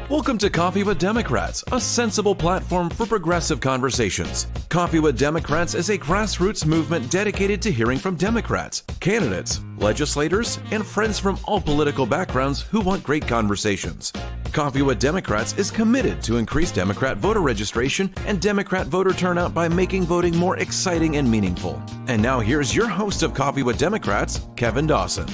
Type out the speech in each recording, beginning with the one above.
Welcome to Coffee with Democrats, a sensible platform for progressive conversations. Coffee with Democrats is a grassroots movement dedicated to hearing from Democrats, candidates, legislators, and friends from all political backgrounds who want great conversations. Coffee with Democrats is committed to increase Democrat voter registration and Democrat voter turnout by making voting more exciting and meaningful. And now here's your host of Coffee with Democrats, Kevin Dawson.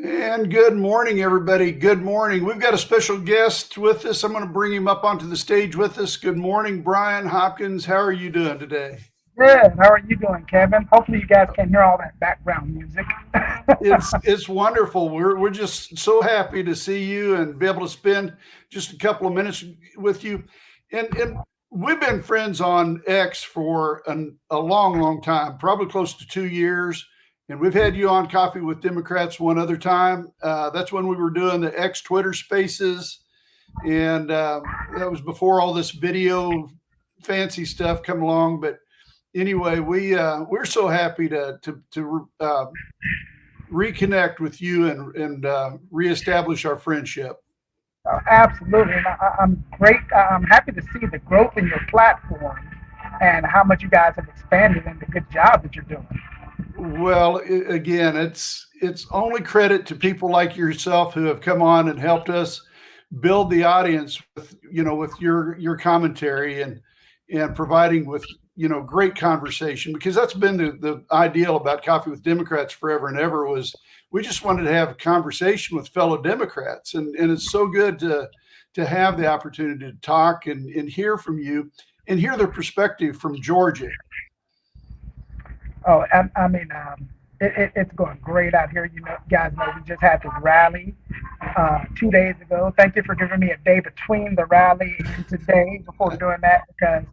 And good morning, everybody. Good morning. We've got a special guest with us. I'm going to bring him up onto the stage with us. Good morning, Brian Hopkins. How are you doing today? Good. How are you doing, Kevin? Hopefully you guys can hear all that background music. It's wonderful. We're just so happy to see you and be able to spend just a couple of minutes with you. And we've been friends on X for a long time, probably close to 2 years. And we've had you on Coffee with Democrats one other time. That's when we were doing the X Twitter Spaces. And that was before all this video fancy stuff come along. But anyway, we're so happy to reconnect with you and reestablish our friendship. Absolutely. And I'm great. I'm happy to see the growth in your platform and how much you guys have expanded and the good job that you're doing. Well, again, it's only credit to people like yourself who have come on and helped us build the audience with your commentary and providing with great conversation, because that's been the ideal about Coffee with Democrats forever and ever. Was we just wanted to have a conversation with fellow Democrats, and it's so good to have the opportunity to talk and hear from you and hear their perspective from Georgia. Oh, I mean, it's going great out here. You guys know we just had this rally 2 days ago. Thank you for giving me a day between the rally and today before doing that, because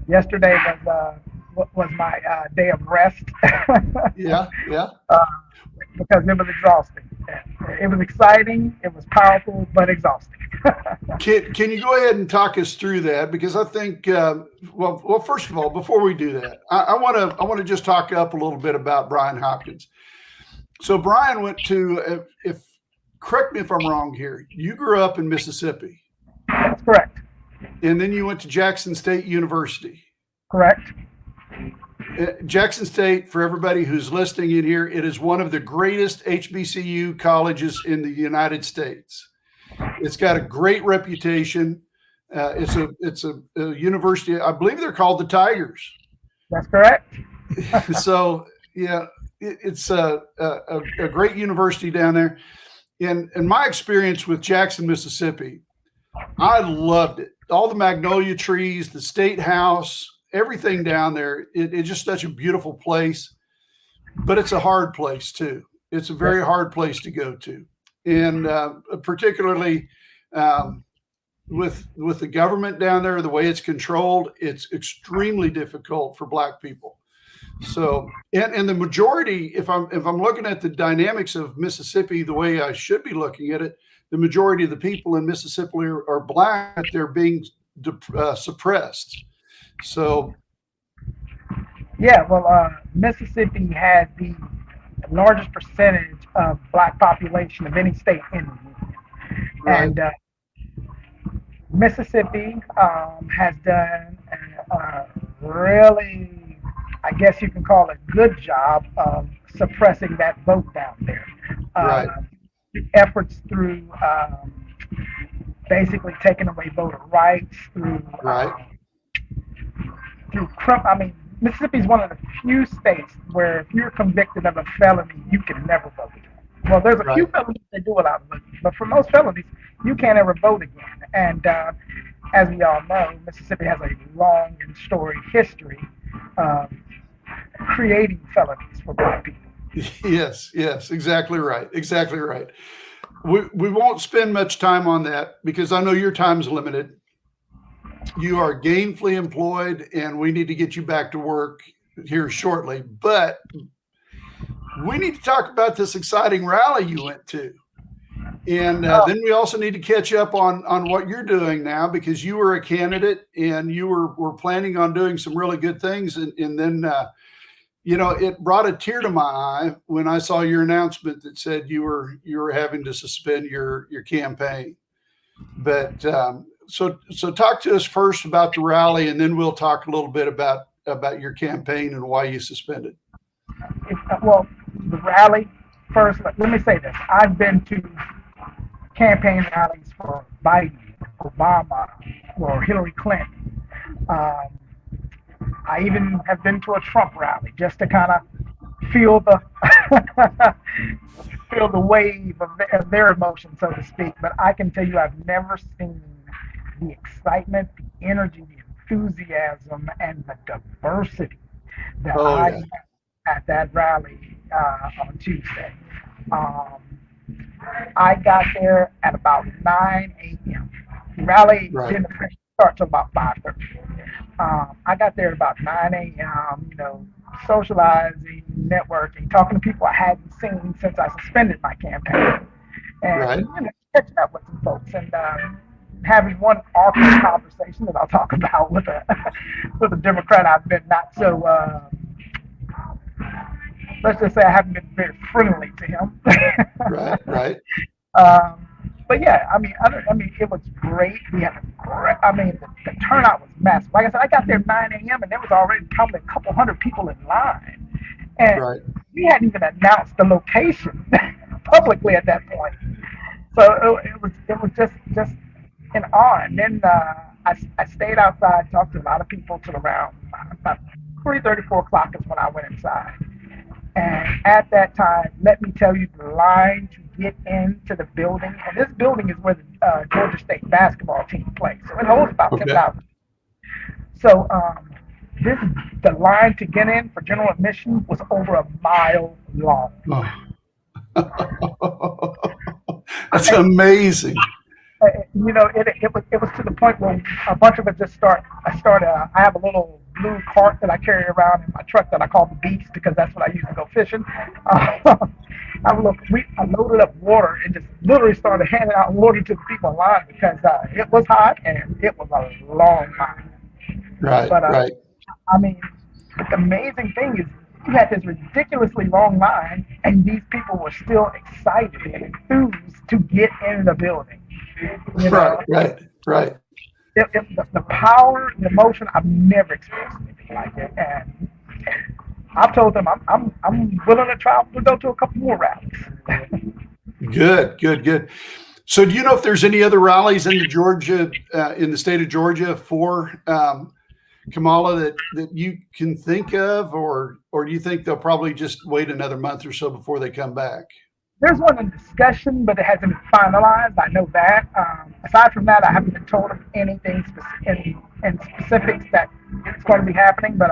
yesterday was my day of rest. Yeah. Because it was exhausting. It was exciting. It was powerful, but exhausting. Can you go ahead and talk us through that? Because I think, well, first of all, before we do that, I want to just talk up a little bit about Brian Hopkins. So Brian went to, correct me if I'm wrong here, you grew up in Mississippi. That's correct. And then you went to Jackson State University. Correct. Jackson State, for everybody who's listening in here, it is one of the greatest HBCU colleges in the United States. It's got a great reputation. It's a university. I believe they're called the Tigers. That's correct. So yeah, it's a great university down there. And my experience with Jackson, Mississippi, I loved it. All the magnolia trees, the state house, everything down there. It's just such a beautiful place, but it's a hard place too. It's a very hard place to go to. And particularly with the government down there, the way it's controlled, it's extremely difficult for Black people. So, and the majority, if I'm looking at the dynamics of Mississippi the way I should be looking at it, the majority of the people in Mississippi are Black. They're being suppressed. So, yeah, well, Mississippi has the largest percentage of Black population of any state in the union. Right. And Mississippi has done a really, I guess you can call it, good job of suppressing that vote down there. Right. Efforts through basically taking away voter rights, through Mississippi is one of the few states where if you're convicted of a felony, you can never vote again. Well, there's a few felonies that do allow voting, but for most felonies, you can't ever vote again. And as we all know, Mississippi has a long and storied history of creating felonies for Black people. Yes, exactly right. We won't spend much time on that because I know your time's limited. You are gainfully employed, and we need to get you back to work here shortly. But we need to talk about this exciting rally you went to. And then we also need to catch up on what you're doing now, because you were a candidate and you were planning on doing some really good things. And then it brought a tear to my eye when I saw your announcement that said you were having to suspend your campaign. But so talk to us first about the rally, and then we'll talk a little bit about your campaign and why you suspended. Well, the rally first. Let me say this: I've been to campaign rallies for Biden, Obama, or Hillary Clinton. I even have been to a Trump rally just to kind of feel the feel the wave of their emotion, so to speak. But I can tell you, I've never seen the excitement, the energy, the enthusiasm, and the diversity that I met at that rally on Tuesday. I got there at about 9 a.m. The rally didn't start till about 5:30. I got there at about 9 a.m., socializing, networking, talking to people I hadn't seen since I suspended my campaign, and catching up with some folks, and having one awkward conversation that I'll talk about with a Democrat I've been not so, let's just say I haven't been very friendly to him. Right. But yeah, it was great. We had the turnout was massive. Like I said, I got there at 9 a.m. and there was already probably a couple hundred people in line, and we hadn't even announced the location publicly at that point. So it was just in awe. And then I stayed outside, talked to a lot of people till around about 3:30, 4 o'clock is when I went inside. And at that time, let me tell you, the line to get into the building, and this building is where the Georgia State basketball team plays, so it holds about 10,000. So the line to get in for general admission was over a mile long. That's amazing. It was to the point where a bunch of it just I have a little blue cart that I carry around in my truck that I call the Beast because that's what I use to go fishing. I loaded up water and just literally started handing out water to the people in line because it was hot and it was a long line. But the amazing thing is you had this ridiculously long line and these people were still excited and enthused to get in the building. Right. The power, the emotion, I've never experienced anything like it, and I've told them I'm willing to travel to go to a couple more rallies. Good. So, do you know if there's any other rallies in the state of Georgia for Kamala that you can think of, or do you think they'll probably just wait another month or so before they come back? There's one in discussion, but it hasn't been finalized. I know that. Aside from that, I haven't been told of anything in specifics that it's going to be happening. But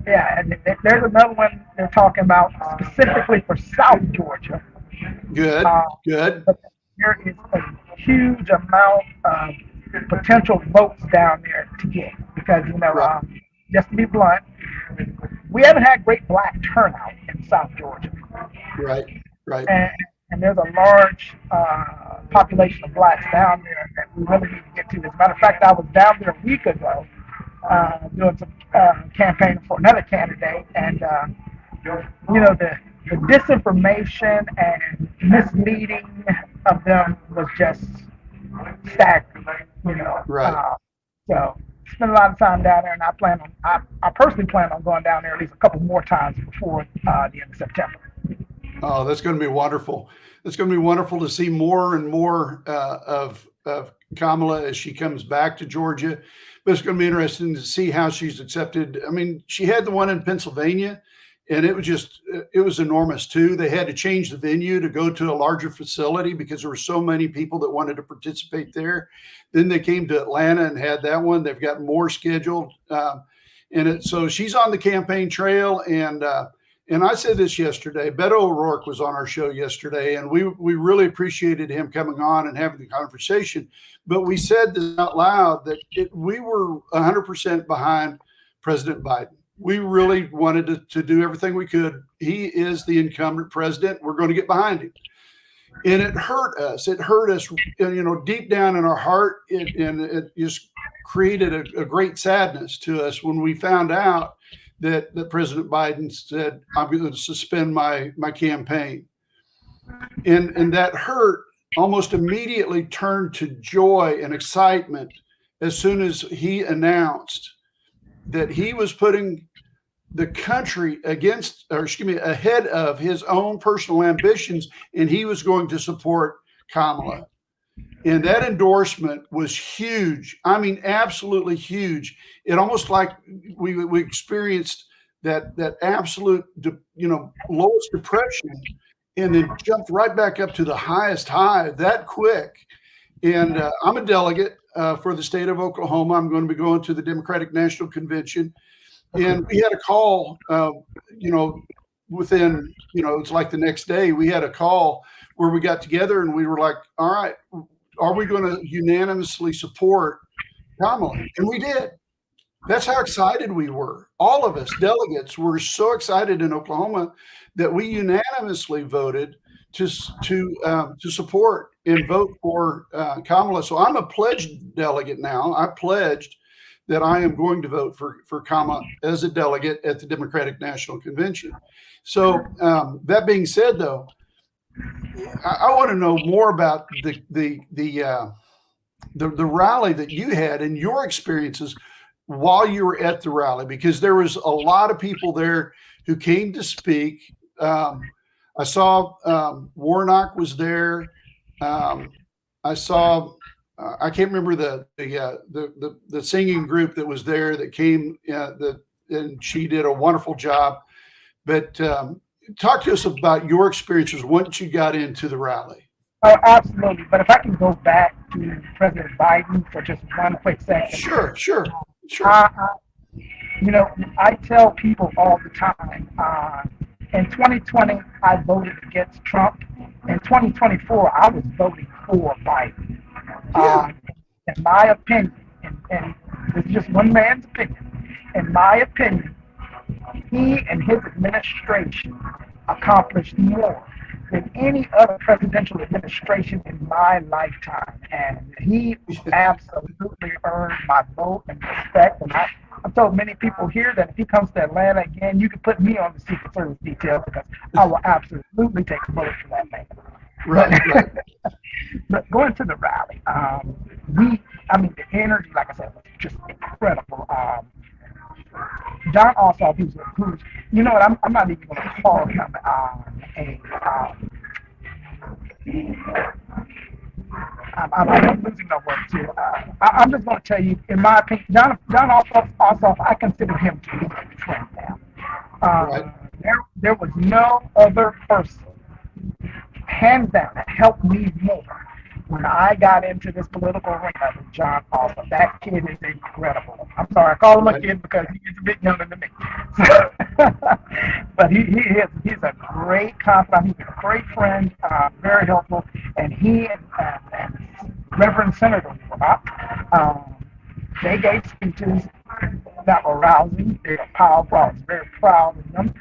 and there's another one they're talking about specifically for South Georgia. Good. But there is a huge amount of potential votes down there to get because just to be blunt, we haven't had great black turnout in South Georgia. Right. And there's a large population of blacks down there that we really need to get to. As a matter of fact, I was down there a week ago doing some campaigning for another candidate, and the disinformation and misleading of them was just staggering. So spent a lot of time down there, and I personally plan on going down there at least a couple more times before the end of September. Oh, that's going to be wonderful. It's going to be wonderful to see more and more of Kamala as she comes back to Georgia. But it's going to be interesting to see how she's accepted. I mean, she had the one in Pennsylvania, and it was enormous too. They had to change the venue to go to a larger facility because there were so many people that wanted to participate there. Then they came to Atlanta and had that one. They've got more scheduled. So she's on the campaign trail, and I said this yesterday. Beto O'Rourke was on our show yesterday, and we really appreciated him coming on and having the conversation. But we said this out loud that we were 100% behind President Biden. We really wanted to do everything we could. He is the incumbent president. We're going to get behind him. And it hurt us. It hurt us, deep down in our heart. And it just created a great sadness to us when we found out that President Biden said, I'm going to suspend my campaign. And that hurt almost immediately turned to joy and excitement as soon as he announced that he was putting the country ahead of his own personal ambitions, and he was going to support Kamala. And that endorsement was huge. I mean, absolutely huge. It almost like we experienced that absolute, lowest depression, and then jumped right back up to the highest high that quick. And I'm a delegate for the state of Oklahoma. I'm going to be going to the Democratic National Convention. And we had a call, within, it's like the next day, we had a call where we got together and we were like, all right, are we going to unanimously support Kamala? And we did. That's how excited we were. All of us delegates were so excited in Oklahoma that we unanimously voted to support and vote for Kamala. So I'm a pledged delegate now. I pledged that I am going to vote for Kamala as a delegate at the Democratic National Convention. So that being said, though, I want to know more about the rally that you had and your experiences while you were at the rally, because there was a lot of people there who came to speak. I saw Warnock was there. I saw. I can't remember the singing group that was there that came. And she did a wonderful job. But talk to us about your experiences once you got into the rally. Oh, absolutely. But if I can go back to President Biden for just one quick second. Sure. I tell people all the time. In 2020, I voted against Trump. In 2024, I was voting for Biden. In my opinion, and this is just one man's opinion, in my opinion, he and his administration accomplished more than any other presidential administration in my lifetime. And he absolutely earned my vote and respect. And I've told many people here that if he comes to Atlanta again, you can put me on the Secret Service detail because I will absolutely take a vote for that man. Right. But going to the rally, the energy, like I said, was just incredible. John Ossoff, who's you know what, I'm not even going to call him I'm losing my words here. I'm just going to tell you, in my opinion, John Ossoff, I consider him to be a friend now. Right. There was no other person, hands down, that helped me more when I got into this political arena with John Ossoff. That kid is incredible. I'm sorry, I call him a kid because he's a bit younger than me. But he's a great confidant. He's a great friend, very helpful. And he and Reverend Senator Warnock, they gave speeches that were rousing. They were powerful. I was very proud of them.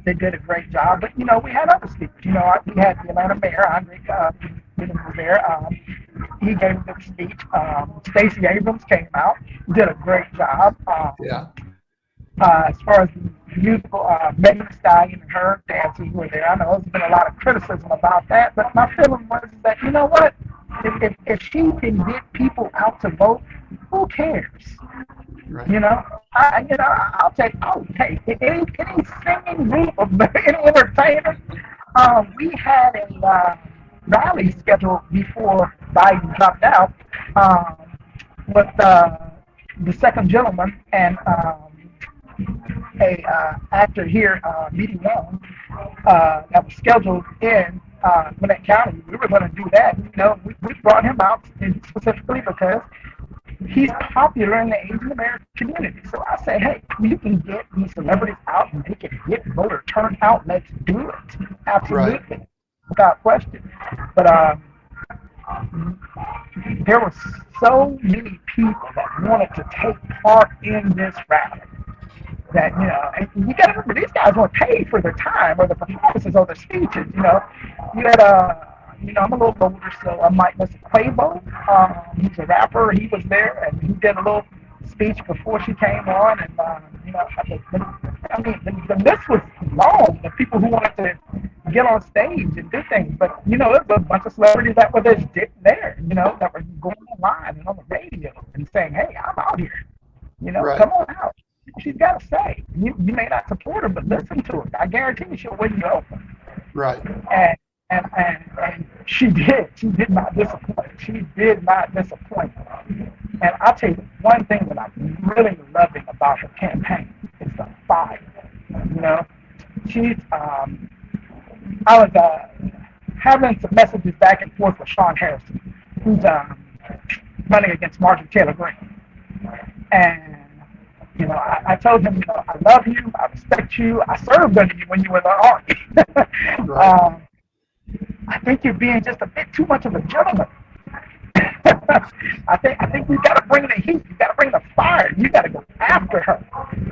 They did a great job. But, we had other speakers. We had the Atlanta mayor, Andre was there. He gave a good speech. Stacey Abrams came out, did a great job. As far as the musical, Megan Thee Stallion and her dancers were there. I know there's been a lot of criticism about that, but my feeling was that, you know what? If she can get people out to vote, who cares? Right. I'll take. Hey, any singing group of any entertainer. We had a rally scheduled before Biden dropped out with the second gentleman and a actor here, Meeting Young, that was scheduled in Gwinnett County. We were going to do that. We brought him out specifically because he's popular in the Asian American community. So I say, hey, you can get these celebrities out and they can get voter turnout. Let's do it. Absolutely. Right. Without question. But there were so many people that wanted to take part in this rally that, and you got to remember, these guys weren't paid for their time or their performances or their speeches. You had I'm a little older, so I might miss Quavo. He's a rapper. He was there, and he did a little speech before she came on, and You know, I mean, the list was long. The people who wanted to get on stage and do things, but you know, there's a bunch of celebrities that were just there. You know, that were going online and on the radio and saying, "Hey, I'm out here. You know, Right. come on out." She's got to say. You may not support her, but listen to her. I guarantee you, she'll win you over. Right. And she did. She did not disappoint. She did not disappoint. And I'll tell you one thing that I'm really loving about her campaign is the fire. You know, she's. I was having some messages back and forth with Sean Harrison, who's running against Marjorie Taylor Greene, and you know, I told him, you know, I love you, I respect you, I served under you when you were in the army. Right. I think you're being just a bit too much of a gentleman. I think we got to bring the heat, you got to bring the fire, you got to go after her.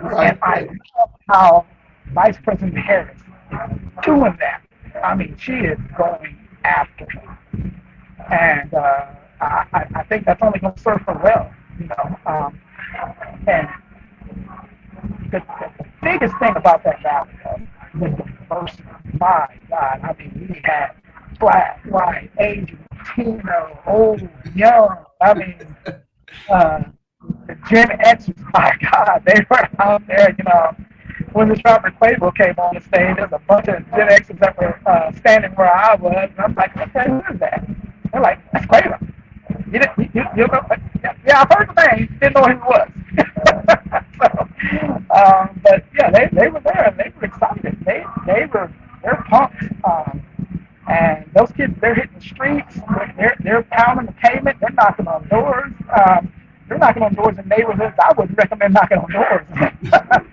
Right. And I love how Vice President Harris is doing that. I mean, she is going after her, and I think that's only going to serve her well. You know, and the biggest thing about that rally was the diversity. My God, I mean, we had black, white, Asian, Latino, old, young. I mean, the Gen Xers, my God, they were out there. You know, when the Robert Quavo came on the stage, there's a bunch of Gen Xers that were standing where I was, and I'm like, okay, who is that? They're like, that's Quavo. You know, yeah, I've heard the name, didn't know who he was. So, but yeah, they were there and they were excited. They're pumped. And those kids, they're hitting the streets. They're pounding the pavement. They're knocking on doors. They're knocking on doors in neighborhoods I wouldn't recommend knocking on doors.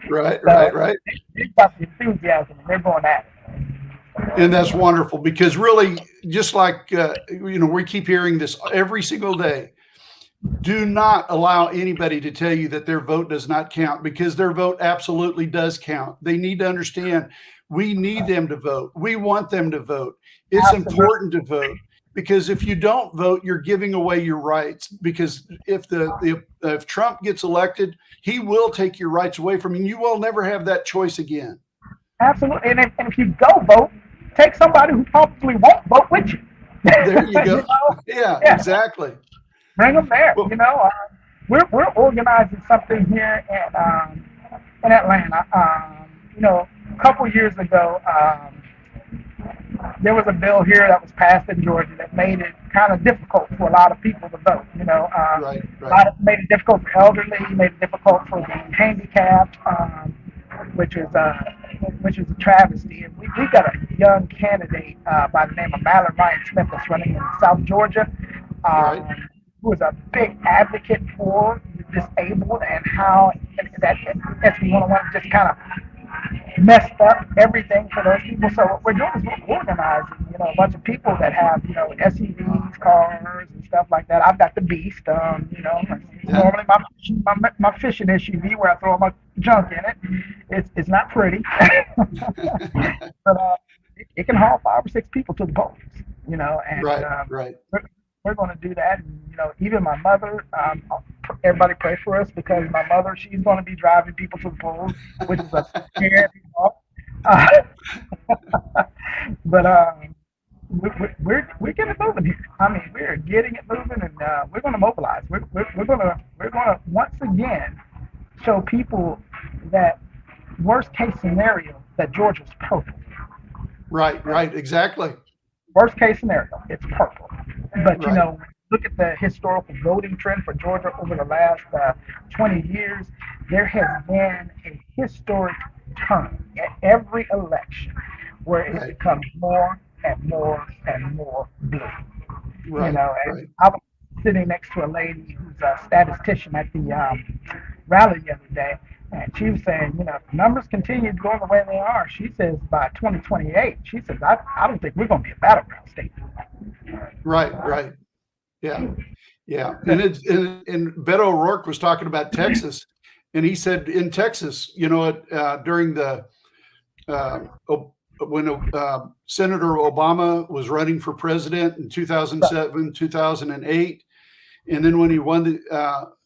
Right. So, Right. They've got the enthusiasm and they're going at it. And that's wonderful because really, just like, you know, we keep hearing this every single day. Do not allow anybody to tell you that their vote does not count, because their vote absolutely does count. They need to understand we need them to vote. We want them to vote. It's important to vote, because if you don't vote, you're giving away your rights. Because if Trump gets elected, he will take your rights away from you. You will never have that choice again. Absolutely. And if you go vote, take somebody who probably won't vote with you. There you go. You know? Yeah, exactly. Bring them there. Well, you know, we're organizing something here in Atlanta. You know, a couple years ago, there was a bill here that was passed in Georgia that made it kind of difficult for a lot of people to vote. You know, made it difficult for elderly, made it difficult for the handicapped, which is a travesty. And we've got a young candidate by the name of Mallory Ryan Smith that's running in South Georgia. Who is a big advocate for the disabled and how that SB 101 just kind of messed up everything for those people. So what we're doing is we're organizing, you know, a bunch of people that have, you know, SUVs, cars, and stuff like that. I've got the Beast, you know, normally my fishing SUV where I throw my junk in it. It's not pretty, but it can haul 5 or 6 people to the polls, you know, and we're going to do that. And, you know, even my mother, everybody pray for us, because my mother, she's going to be driving people to the polls, which is a scary thought. But we're getting it moving here. I mean, we're getting it moving, and we're going to mobilize. We're going to once again show people that worst case scenario that Georgia's purple. Right, exactly. Worst case scenario, it's purple. But, you know, look at the historical voting trend for Georgia over the last 20 years. There has been a historic turn at every election where it becomes more and more and more blue. You know, and I was sitting next to a lady who's a statistician at the rally the other day, and she was saying, you know, if numbers continue going the way they are, she says by 2028, she says, I don't think we're going to be a battleground state. Right. Yeah. And Beto O'Rourke was talking about Texas, and he said in Texas, you know, during the when Senator Obama was running for president in 2007, 2008, and then when he won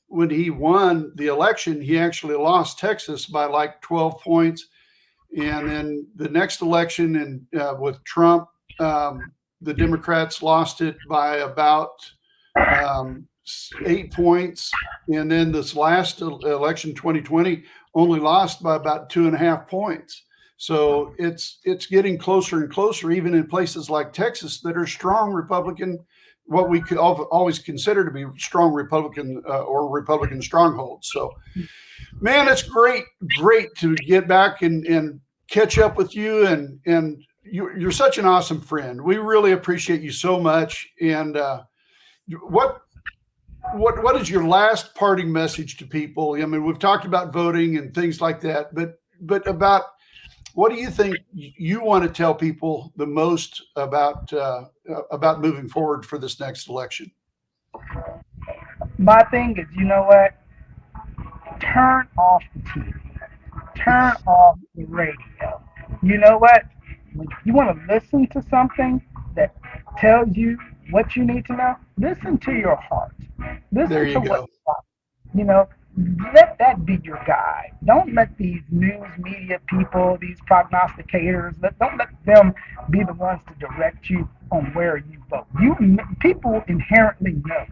when he won the election, he actually lost Texas by like 12 points. And then the next election with Trump, the Democrats lost it by about 8 points. And then this last election, 2020, only lost by about 2.5 points. So it's getting closer and closer, even in places like Texas that are strong Republican, what we could always consider to be strong Republican or Republican strongholds. So, man, it's great to get back and catch up with you. And you're such an awesome friend. We really appreciate you so much. And what is your last parting message to people? I mean, we've talked about voting and things like that, but about what do you think you want to tell people the most about moving forward for this next election? My thing is, you know what? Turn off the TV. Turn off the radio. You know what? When you want to listen to something that tells you what you need to know, listen to your heart. Listen to what you know. Let that be your guide. Don't let these news media people, these prognosticators, don't let them be the ones to direct you on where you vote. People inherently know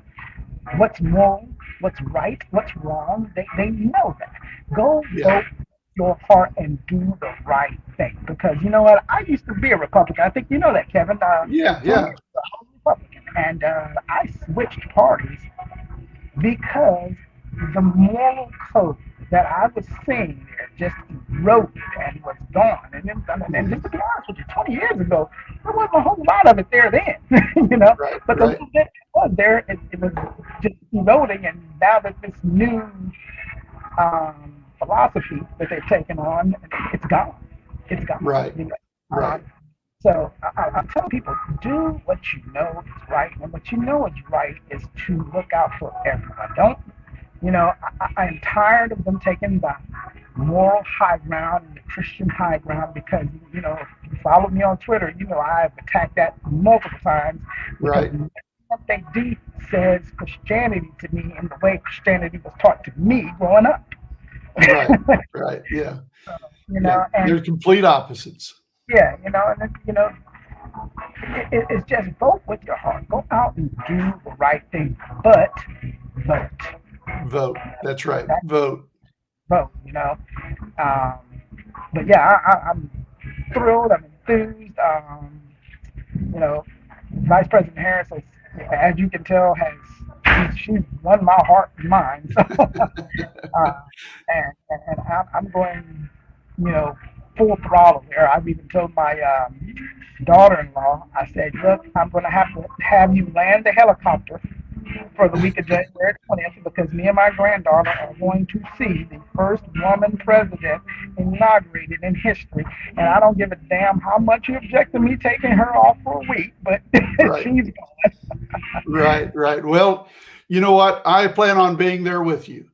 what's moral, what's right, what's wrong. They know that. Go vote your heart and do the right thing. Because you know what? I used to be a Republican. I think you know that, Kevin. Yeah. Republican, and I switched parties because the moral code that I was seeing there just eroded and was gone. And just to be honest with you, 20 years ago, there wasn't a whole lot of it there then, you know. But the little bit was there, it was just eroding. And now that this new philosophy that they've taken on, it's gone. It's gone. Right. You know? So I tell people, do what you know is right. And what you know is right is to look out for everyone. Don't, you know, I'm tired of them taking the moral high ground and the Christian high ground because, you know, if you follow me on Twitter, you know I've attacked that multiple times. Right. What they do says Christianity to me in the way Christianity was taught to me growing up. Right. Yeah. You know, and they're complete opposites. Yeah, you know, and you know, it's just vote with your heart. Go out and do the right thing, but vote. Vote. That's right. Vote. You know, but yeah, I'm thrilled. I'm enthused. You know, Vice President Harris, as you can tell, she's won my heart and mind. And I'm going, you know, full throttle there. I've even told my daughter-in-law, I said, look, I'm going to have you land the helicopter for the week of January 20th because me and my granddaughter are going to see the first woman president inaugurated in history. And I don't give a damn how much you object to me taking her off for a week, but she's going. Right. Well, you know what? I plan on being there with you.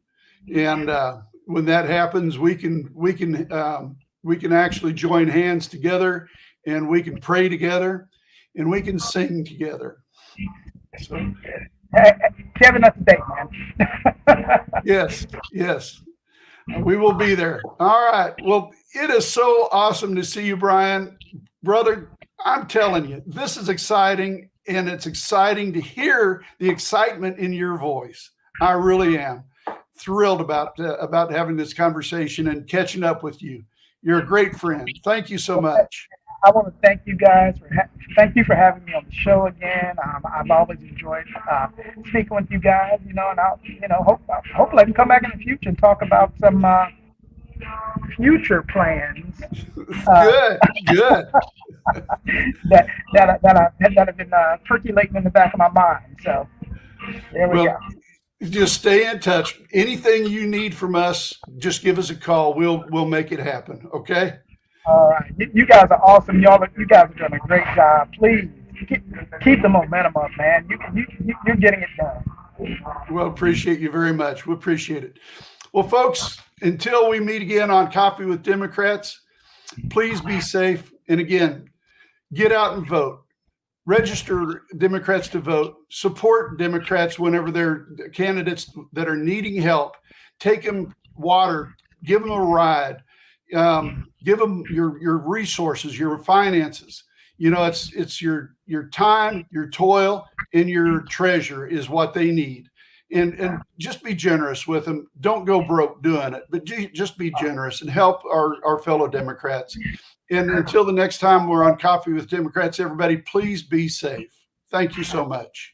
And when that happens, we can actually join hands together and we can pray together and we can sing together. So, Kevin, that's the date, man. Yes. We will be there. All right. Well, it is so awesome to see you, Brian. Brother, I'm telling you, this is exciting, and it's exciting to hear the excitement in your voice. I really am thrilled about having this conversation and catching up with you. You're a great friend. Thank you so much. I want to thank you guys thank you for having me on the show again. I've always enjoyed speaking with you guys, you know, and I'll, you know, hopefully I can come back in the future and talk about some future plans. Good. that have been percolating in the back of my mind. So there we go. Just stay in touch. Anything you need from us, just give us a call. We'll make it happen. Okay. All right. You guys are awesome. You guys are doing a great job. Please keep the momentum up, man. You're getting it done. Well, appreciate you very much. We appreciate it. Well, folks, until we meet again on Coffee with Democrats, please be safe. And again, get out and vote. register Democrats to vote, support Democrats whenever they're candidates that are needing help, take them water, give them a ride, give them your resources, your finances. You know, it's your time, your toil, and your treasure is what they need. And just be generous with them. Don't go broke doing it, but just be generous and help our fellow Democrats. And until the next time we're on Coffee with Democrats, everybody, please be safe. Thank you so much.